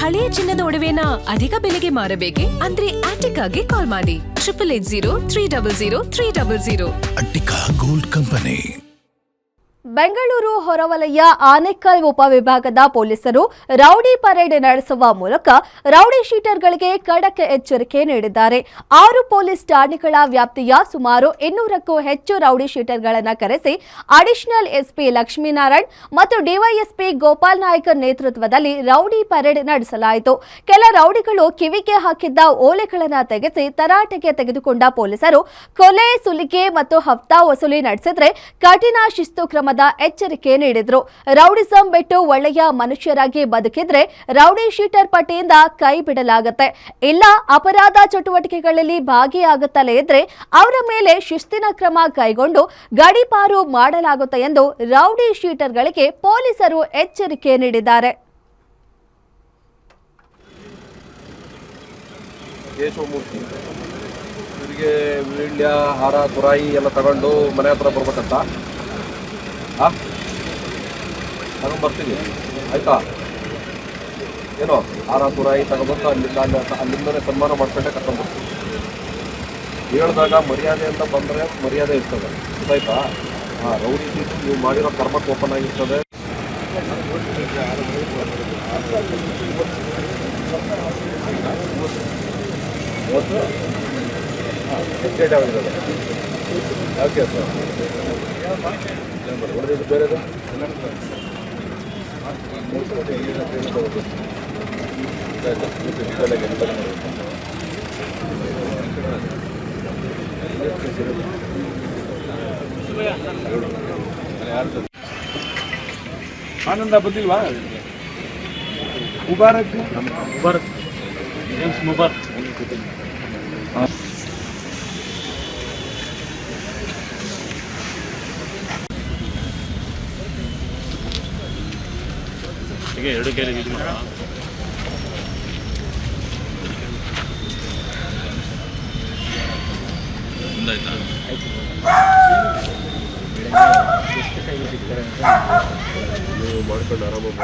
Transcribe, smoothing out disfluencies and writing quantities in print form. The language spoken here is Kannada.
ಹಳೆಯ ಚಿನ್ನದ ಒಡವೆನ ಅಧಿಕ ಬೆಲೆಗೆ ಮಾರಬೇಕೆ? ಅಂದ್ರೆ ಆಟಿಕಾಗೆ ಕಾಲ್ ಮಾಡಿ 8880 ಅಟ್ಟಿಕಾ ಗೋಲ್ಡ್ ಕಂಪನಿ. ಬೆಂಗಳೂರು ಹೊರವಲಯ ಆನೇಕಲ್ ಉಪವಿಭಾಗದ ಪೊಲೀಸರು ರೌಡಿ ಪರೇಡ್ ನಡೆಸುವ ಮೂಲಕ ರೌಡಿ ಶೀಟರ್ಗಳಿಗೆ ಖಡಕ್ ಎಚ್ಚರಿಕೆ ನೀಡಿದ್ದಾರೆ. 6 ಪೊಲೀಸ್ ಠಾಣೆಗಳ ವ್ಯಾಪ್ತಿಯ ಸುಮಾರು 200ಕ್ಕೂ ಹೆಚ್ಚು ರೌಡಿ ಶೀಟರ್ಗಳನ್ನು ಕರೆಸಿ ಅಡಿಷನಲ್ ಎಸ್ಪಿ ಲಕ್ಷ್ಮೀನಾರಾಯಣ್ ಮತ್ತು ಡಿವೈಎಸ್ಪಿ ಗೋಪಾಲ್ ನಾಯ್ಕ ನೇತೃತ್ವದಲ್ಲಿ ರೌಡಿ ಪರೇಡ್ ನಡೆಸಲಾಯಿತು. ಕೆಲ ರೌಡಿಗಳು ಕಿವಿಗೆ ಹಾಕಿದ್ದ ಓಲೆಗಳನ್ನು ತೆಗೆಸಿ ತರಾಟೆಗೆ ತೆಗೆದುಕೊಂಡ ಪೊಲೀಸರು ಕೊಲೆ, ಸುಲಿಗೆ ಮತ್ತು ಹಫ್ತಾ ವಸೂಲಿ ನಡೆಸಿದ್ರೆ ಕಠಿಣ ಶಿಸ್ತು ಕ್ರಮದ ಎಚ್ಚರಿಕೆ ನೀಡಿದ್ರು. ರೌಡಿಸಂ ಬಿಟ್ಟು ಒಳ್ಳೆಯ ಮನುಷ್ಯರಾಗಿ ಬದುಕಿದ್ರೆ ರೌಡಿ ಶೀಟರ್ ಪಟ್ಟಿಯಿಂದ ಕೈ ಬಿಡಲಾಗುತ್ತೆ, ಇಲ್ಲ ಅಪರಾಧ ಚಟುವಟಿಕೆಗಳಲ್ಲಿ ಭಾಗಿಯಾಗುತ್ತಲೇ ಇದ್ರೆ ಅವರ ಮೇಲೆ ಶಿಸ್ತಿನ ಕ್ರಮ ಕೈಗೊಂಡು ಗಡೀಪಾರು ಮಾಡಲಾಗುತ್ತೆ ಎಂದು ರೌಡಿ ಶೀಟರ್ಗಳಿಗೆ ಪೊಲೀಸರು ಎಚ್ಚರಿಕೆ ನೀಡಿದ್ದಾರೆ. ವೀಳ್ಯ, ಹಾರ, ತುರಾಯಿ ಎಲ್ಲ ತಗೊಂಡು ಮನೆ ಹತ್ರ ಬರ್ಬೇಕಂತ ತಗೊಂಡ್ಬರ್ತೀವಿ, ಆಯ್ತಾ? ಏನೋ ಹಾರ ತುರಾಯಿ ತಗೊಂಡ್ಬಂದು ಅಲ್ಲಿಂದನೇ ಸನ್ಮಾನ ಮಾಡ್ಕೊಂಡೆ ಕರ್ಕೊಂಡ್ಬರ್ತೀವಿ. ಹೇಳಿದಾಗ ಮರ್ಯಾದೆಯಿಂದ ಬಂದರೆ ಮರ್ಯಾದೆ ಇರ್ತದೆ, ಗೊತ್ತಾಯ್ತಾ? ರೌಡಿ ಸೀಟು ನೀವು ಮಾಡಿರೋ ಕರ್ಮಕ್ಕೆ ಓಪನ್ ಆಗಿರ್ತದೆ. ಎಸ್ಟೇಟ್ ಆಗಿರೋದು ಓಕೆ ಸರ್. ಹೊಡೆದಿದ್ದು ಬೇರೆದು ಆನಂದ ಬಂದಿಲ್ವಾ? ಮುಬಾರಕ್ ಜೇಮ್ಸ್ ಮುಬಾರಕ್ ಎರಡು ಕೈಲಿ ಯೂಸ್ ಮಾಡ. ನೀವು ಮಾಡ್ಕೊಂಡು ಆರಾಮಾಗಿ